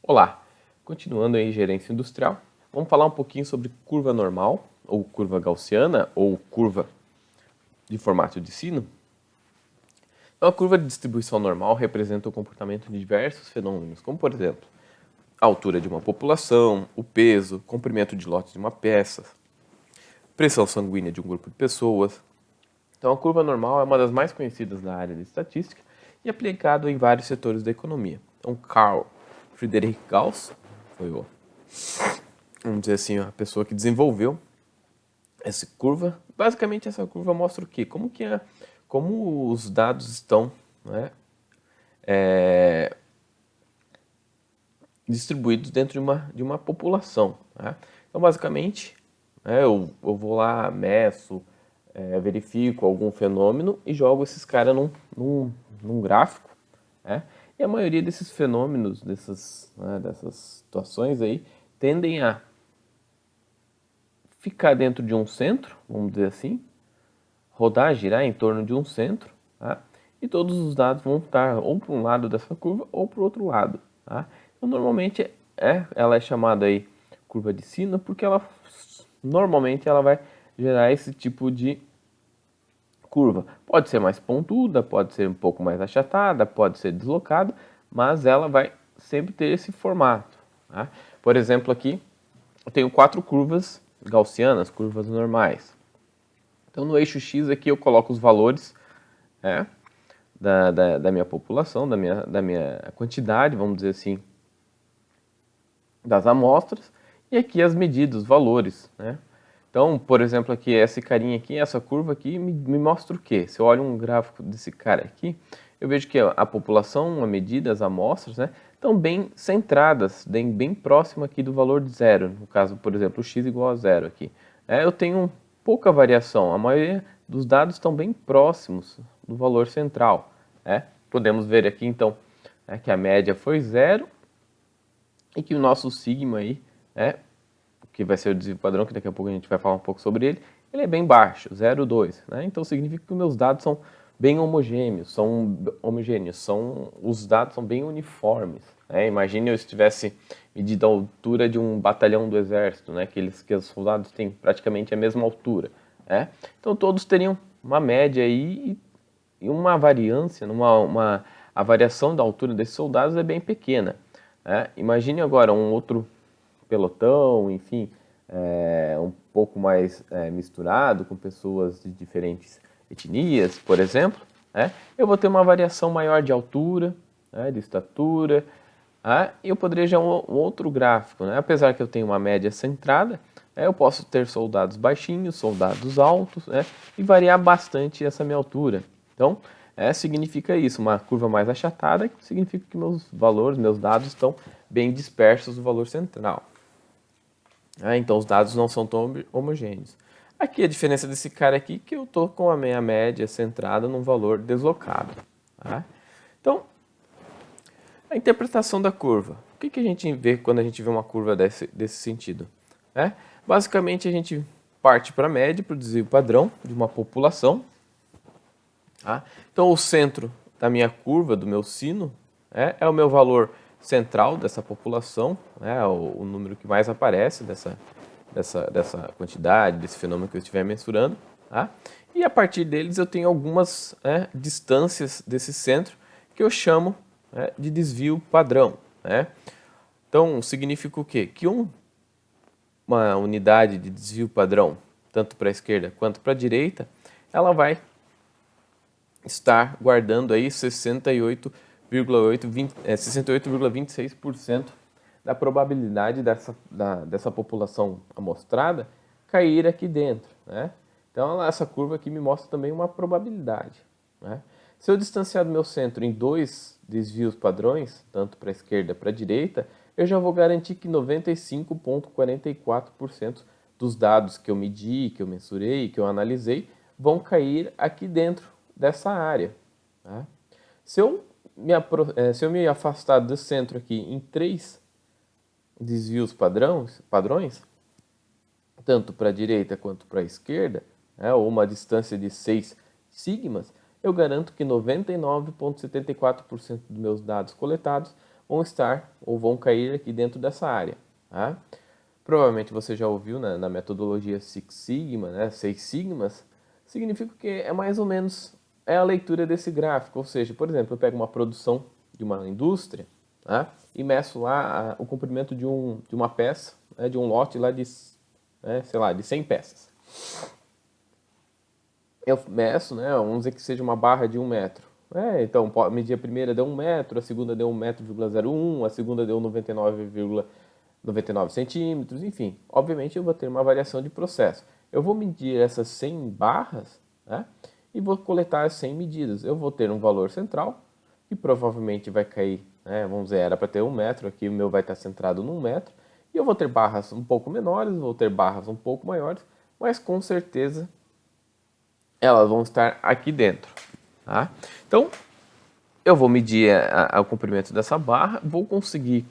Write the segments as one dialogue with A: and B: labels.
A: Olá, continuando aí em gerência industrial, vamos falar um pouquinho sobre curva normal, ou curva gaussiana, ou curva de formato de sino. Então, a curva de distribuição normal representa o comportamento de diversos fenômenos, como por exemplo, a altura de uma população, o peso, comprimento de lote de uma peça, pressão sanguínea de um grupo de pessoas. Então, a curva normal é uma das mais conhecidas na área de estatística e aplicado em vários setores da economia. Então, Carl Friedrich Gauss foi vamos dizer assim, a pessoa que desenvolveu essa curva. Basicamente, essa curva mostra o quê? Como os dados estão, né, distribuídos dentro de uma população. Né? Então, basicamente, eu vou lá, meço, verifico algum fenômeno e jogo esses caras num gráfico. Né? E a maioria desses fenômenos, dessas situações aí, tendem a ficar dentro de um centro, vamos dizer assim, rodar, girar em torno de um centro, tá? E todos os dados vão estar ou para um lado dessa curva ou para o outro lado. Tá? Então, normalmente, ela é chamada aí curva de sino porque normalmente ela vai gerar esse tipo de curva. Pode ser mais pontuda, pode ser um pouco mais achatada, pode ser deslocada, mas ela vai sempre ter esse formato. Tá? Por exemplo, aqui eu tenho 4 curvas gaussianas, curvas normais. Então, no eixo X aqui eu coloco os valores da minha população, da minha quantidade, vamos dizer assim, das amostras, e aqui as medidas, os valores. Né? Então, por exemplo, aqui, esse carinha aqui, essa curva aqui, me mostra o quê? Se eu olho um gráfico desse cara aqui, eu vejo que a população, a medida, as amostras, né, estão bem centradas, bem próximo aqui do valor de zero. No caso, por exemplo, o x igual a zero aqui. Eu tenho pouca variação, a maioria dos dados estão bem próximos do valor central. Podemos ver aqui, então, que a média foi zero e que o nosso sigma aí, que vai ser o desvio padrão, que daqui a pouco a gente vai falar um pouco sobre ele é bem baixo, 0,2. Né? Então significa que os meus dados são bem homogêneos, os dados são bem uniformes. Né? Imagine eu estivesse medindo a altura de um batalhão do exército, né? que os soldados têm praticamente a mesma altura. Né? Então todos teriam uma média aí e uma variância, a variação da altura desses soldados é bem pequena. Né? Imagine agora um outro pelotão, enfim, um pouco mais misturado, com pessoas de diferentes etnias, por exemplo, eu vou ter uma variação maior de altura, de estatura, e eu poderia já um outro gráfico, apesar que eu tenho uma média centrada, eu posso ter soldados baixinhos, soldados altos, e variar bastante essa minha altura. Então, significa isso, uma curva mais achatada, significa que meus valores, meus dados estão bem dispersos do valor central. Então os dados não são tão homogêneos. Aqui a diferença desse cara aqui que eu estou com a minha média centrada num valor deslocado. Tá? Então, a interpretação da curva. O que a gente vê quando a gente vê uma curva desse sentido? Basicamente a gente parte para a média, para o desvio padrão de uma população. Tá? Então o centro da minha curva, do meu sino, é o meu valor central dessa população, o número que mais aparece dessa quantidade, desse fenômeno que eu estiver mensurando. Tá? E a partir deles eu tenho algumas distâncias desse centro que eu chamo de desvio padrão. Então significa o quê? Que uma unidade de desvio padrão, tanto para a esquerda quanto para a direita, ela vai estar guardando aí 68,26% da probabilidade dessa população amostrada cair aqui dentro. Né? Então, essa curva aqui me mostra também uma probabilidade. Né? Se eu distanciar do meu centro em 2 desvios padrões, tanto para a esquerda e para a direita, eu já vou garantir que 95,44% dos dados que eu medi, que eu mensurei, que eu analisei, vão cair aqui dentro dessa área. Tá? Se eu me afastar do centro aqui em 3 desvios padrões, tanto para a direita quanto para a esquerda, ou uma distância de 6 sigmas, eu garanto que 99,74% dos meus dados coletados vão estar ou vão cair aqui dentro dessa área. Tá? Provavelmente você já ouviu na metodologia Six Sigma, né? 6 sigmas, significa que é mais ou menos a leitura desse gráfico. Ou seja, por exemplo, eu pego uma produção de uma indústria, tá? E meço lá o comprimento de uma peça, né? De um lote lá de, sei lá, de 100 peças. Eu meço, né? Vamos dizer que seja uma barra de 1 metro. Então, medir a primeira deu 1 metro, a segunda deu 1,01 m, a segunda deu 99,99 centímetros, enfim. Obviamente eu vou ter uma variação de processo. Eu vou medir essas 100 barras, né, e vou coletar as 100 medidas. Eu vou ter um valor central, que provavelmente vai cair, né, vamos dizer, era para ter 1 metro, aqui o meu vai estar centrado no 1 metro, e eu vou ter barras um pouco menores, vou ter barras um pouco maiores, mas com certeza elas vão estar aqui dentro. Tá? Então, eu vou medir o comprimento dessa barra, vou conseguir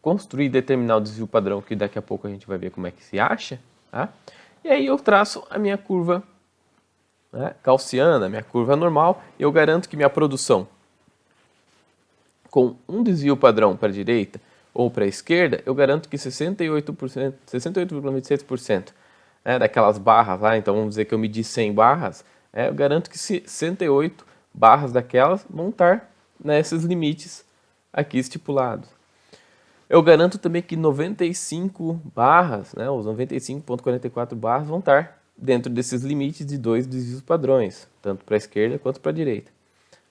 A: construir e determinar o desvio padrão, que daqui a pouco a gente vai ver como é que se acha. Tá? E aí eu traço a minha curva, né, gaussiana, minha curva normal, e eu garanto que minha produção com um desvio padrão para a direita ou para a esquerda, eu garanto que 68,26%, daquelas barras lá, então vamos dizer que eu medi 100 barras, eu garanto que 68 barras daquelas vão estar nesses limites aqui estipulados. Eu garanto também que 95 barras, né, os 95,44 barras vão estar dentro desses limites de 2 desvios padrões, tanto para a esquerda quanto para a direita.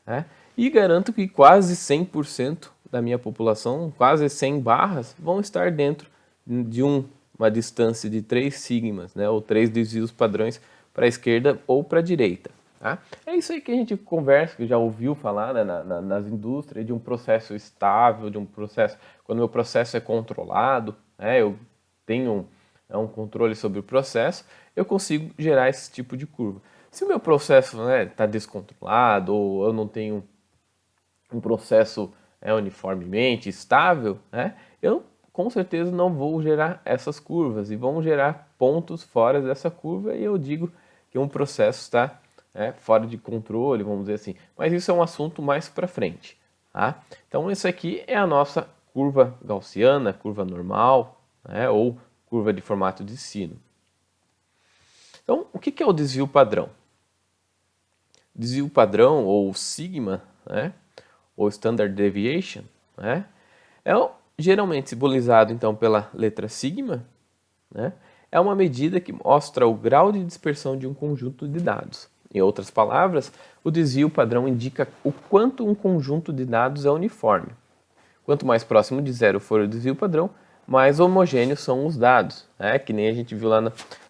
A: Né? E garanto que quase 100% da minha população, quase 100 barras, vão estar dentro de uma distância de 3 sigmas, né, ou 3 desvios padrões para a esquerda ou para a direita. Tá? É isso aí que a gente conversa, que já ouviu falar, né, nas indústrias, de um processo estável, de um processo, quando o meu processo é controlado, né, eu tenho um controle sobre o processo, eu consigo gerar esse tipo de curva. Se o meu processo está descontrolado, ou eu não tenho um processo uniformemente estável, né, eu com certeza não vou gerar essas curvas, e vão gerar pontos fora dessa curva, e eu digo que um processo está fora de controle, vamos dizer assim. Mas isso é um assunto mais para frente. Tá? Então, isso aqui é a nossa curva gaussiana, curva normal, ou curva de formato de sino. Então, o que é o desvio padrão? Desvio padrão, ou sigma, ou standard deviation, geralmente simbolizado então pela letra sigma, é uma medida que mostra o grau de dispersão de um conjunto de dados. Em outras palavras, o desvio padrão indica o quanto um conjunto de dados é uniforme. Quanto mais próximo de zero for o desvio padrão, mais homogêneos são os dados, que nem a gente viu lá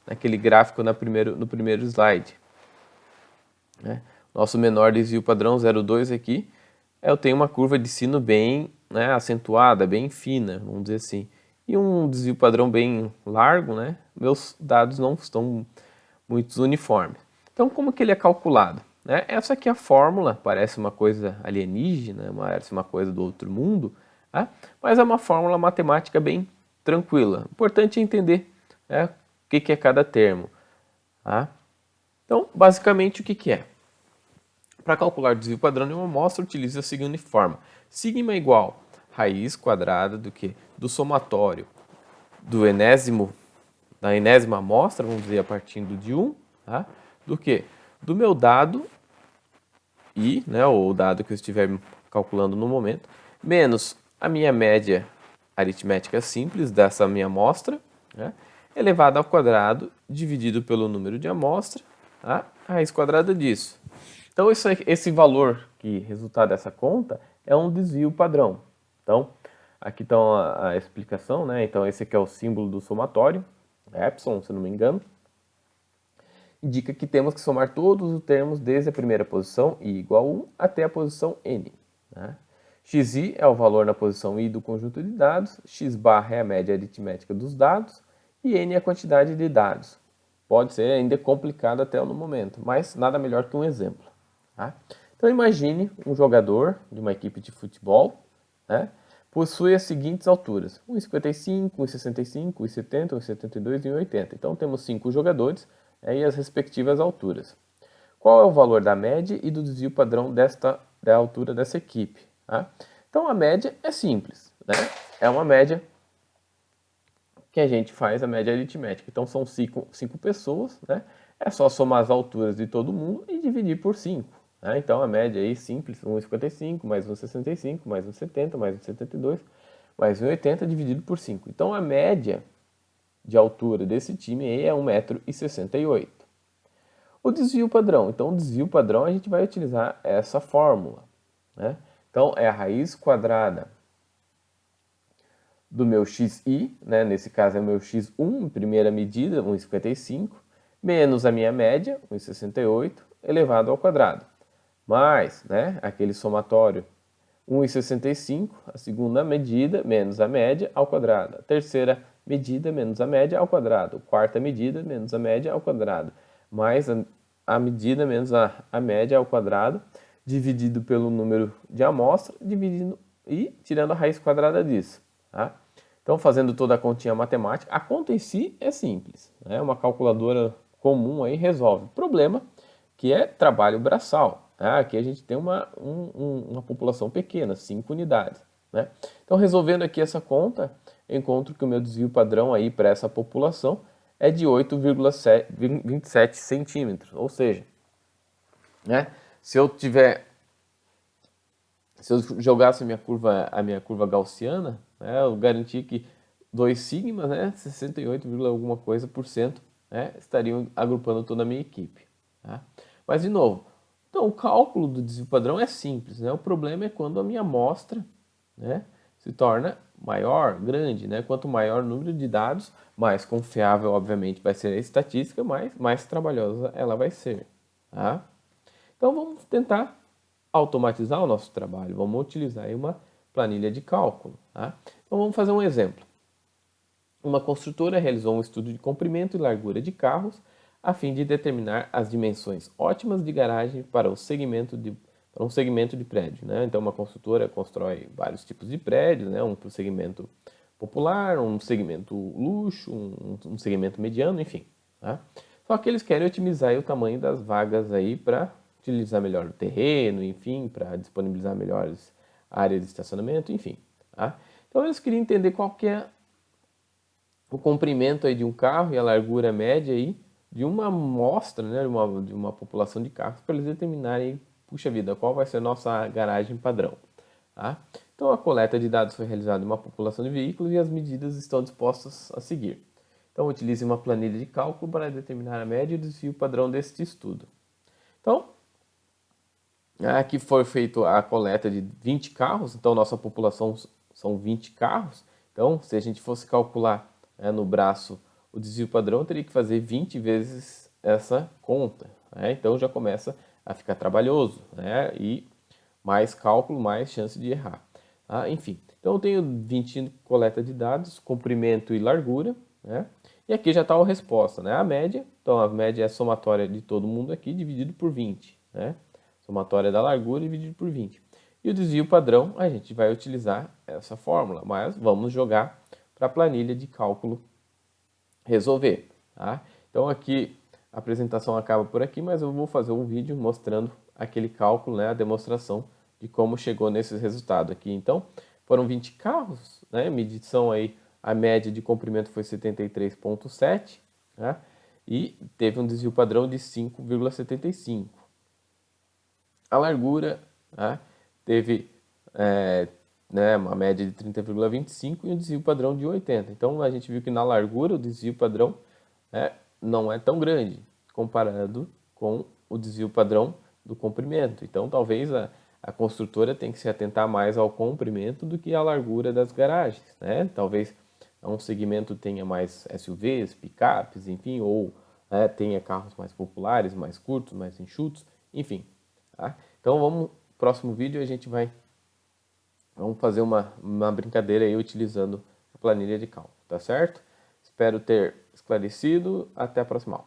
A: naquele gráfico no primeiro slide. Nosso menor desvio padrão, 0,2 aqui, eu tenho uma curva de sino bem acentuada, bem fina, vamos dizer assim. E um desvio padrão bem largo, meus dados não estão muito uniformes. Então, como que ele é calculado? Essa aqui é a fórmula, parece uma coisa alienígena, parece uma coisa do outro mundo, mas é uma fórmula matemática bem tranquila. Importante é entender o que é cada termo. Então, basicamente, o que é? Para calcular o desvio padrão de uma amostra, utiliza a seguinte forma. Sigma é igual a raiz quadrada do somatório da enésima amostra, vamos dizer, a partir de 1, do meu dado I, ou o dado que eu estiver calculando no momento, menos a minha média aritmética simples dessa minha amostra, elevado ao quadrado, dividido pelo número de amostra, a raiz quadrada disso. Então, esse valor que resultar dessa conta é um desvio padrão. Então, aqui está a explicação, Então, esse aqui é o símbolo do somatório, epsilon, se não me engano. Indica que temos que somar todos os termos desde a primeira posição, i igual a 1, até a posição n. Xi é o valor na posição i do conjunto de dados, x barra é a média aritmética dos dados, e n é a quantidade de dados. Pode ser ainda complicado até no momento, mas nada melhor que um exemplo. Então imagine um jogador de uma equipe de futebol, possui as seguintes alturas: 1,55, 1,65, 1,70, 1,72 e 1,80. Então temos 5 jogadores e as respectivas alturas. Qual é o valor da média e do desvio padrão da altura dessa equipe? Então a média é simples, né? É uma média que a gente faz a média aritmética. Então são 5 pessoas, né? É só somar as alturas de todo mundo e dividir por 5. Né? Então a média aí simples, 1,55 mais 1,65 mais 1,70 mais 1,72 mais 1,80 dividido por 5. Então a média de altura desse time aí é 1,68 m. O desvio padrão. Então o desvio padrão a gente vai utilizar essa fórmula. Né? Então é a raiz quadrada do meu xi, né? Nesse caso é o meu x1, primeira medida, 1,55, menos a minha média, 1,68, elevado ao quadrado. Mais, né, aquele somatório, 1,65, a segunda medida, menos a média, ao quadrado. A terceira medida, menos a média, ao quadrado. Quarta medida, menos a média, ao quadrado. Mais a medida, menos a média, ao quadrado, dividido pelo número de amostra, dividindo e tirando a raiz quadrada disso. Tá? Então, fazendo toda a continha matemática, a conta em si é simples. Né? Uma calculadora comum aí resolve. O problema que é trabalho braçal. Tá? Aqui a gente tem uma população pequena, 5 unidades. Né? Então, resolvendo aqui essa conta, eu encontro que o meu desvio padrão aí para essa população é de 8,27 centímetros. Ou seja, né? Se eu jogasse a minha curva gaussiana, né, eu garantia que 2 sigmas, né, 68, alguma coisa por cento, né, estariam agrupando toda a minha equipe. Tá? Mas, de novo, então o cálculo do desvio padrão é simples. Né? O problema é quando a minha amostra, né, se torna maior, grande. Né? Quanto maior o número de dados, mais confiável, obviamente, vai ser a estatística, mais trabalhosa ela vai ser. Tá? Então, vamos tentar automatizar o nosso trabalho. Vamos utilizar aí uma planilha de cálculo. Tá? Então vamos fazer um exemplo. Uma construtora realizou um estudo de comprimento e largura de carros a fim de determinar as dimensões ótimas de garagem para um segmento de prédio. Né? Então uma construtora constrói vários tipos de prédios, né? Um para o segmento popular, um segmento luxo, um segmento mediano, enfim. Tá? Só que eles querem otimizar o tamanho das vagas aí para utilizar melhor o terreno, enfim, para disponibilizar melhores áreas de estacionamento, enfim. Tá? Então eles queriam entender qual que é o comprimento aí de um carro e a largura média aí de uma amostra, né, de uma população de carros, para eles determinarem, puxa vida, qual vai ser a nossa garagem padrão. Tá? Então a coleta de dados foi realizada em uma população de veículos e as medidas estão dispostas a seguir. Então utilize uma planilha de cálculo para determinar a média e o desvio padrão deste estudo. Então, aqui foi feita a coleta de 20 carros, então nossa população são 20 carros. Então, se a gente fosse calcular no braço o desvio padrão, eu teria que fazer 20 vezes essa conta. Né? Então já começa a ficar trabalhoso, né? E mais cálculo, mais chance de errar. Tá? Enfim, então eu tenho 20 coleta de dados, comprimento e largura, né? E aqui já está a resposta, né? A média, então a média é a somatória de todo mundo aqui dividido por 20, né? Somatória da largura dividido por 20. E o desvio padrão, a gente vai utilizar essa fórmula, mas vamos jogar para a planilha de cálculo resolver. Tá? Então aqui a apresentação acaba por aqui, mas eu vou fazer um vídeo mostrando aquele cálculo, né, a demonstração de como chegou nesses resultados aqui. Então, foram 20 carros, né, medição aí, a média de comprimento foi 73,7, né, e teve um desvio padrão de 5,75. A largura, né, teve né, uma média de 30,25 e um desvio padrão de 80. Então a gente viu que na largura o desvio padrão não é tão grande comparado com o desvio padrão do comprimento. Então talvez a construtora tenha que se atentar mais ao comprimento do que à largura das garagens. Né? Talvez um segmento tenha mais SUVs, picapes, enfim, ou tenha carros mais populares, mais curtos, mais enxutos, enfim. Tá? Então vamos, próximo vídeo a gente vamos fazer uma brincadeira aí utilizando a planilha de cálculo, tá certo? Espero ter esclarecido. Até a próxima aula.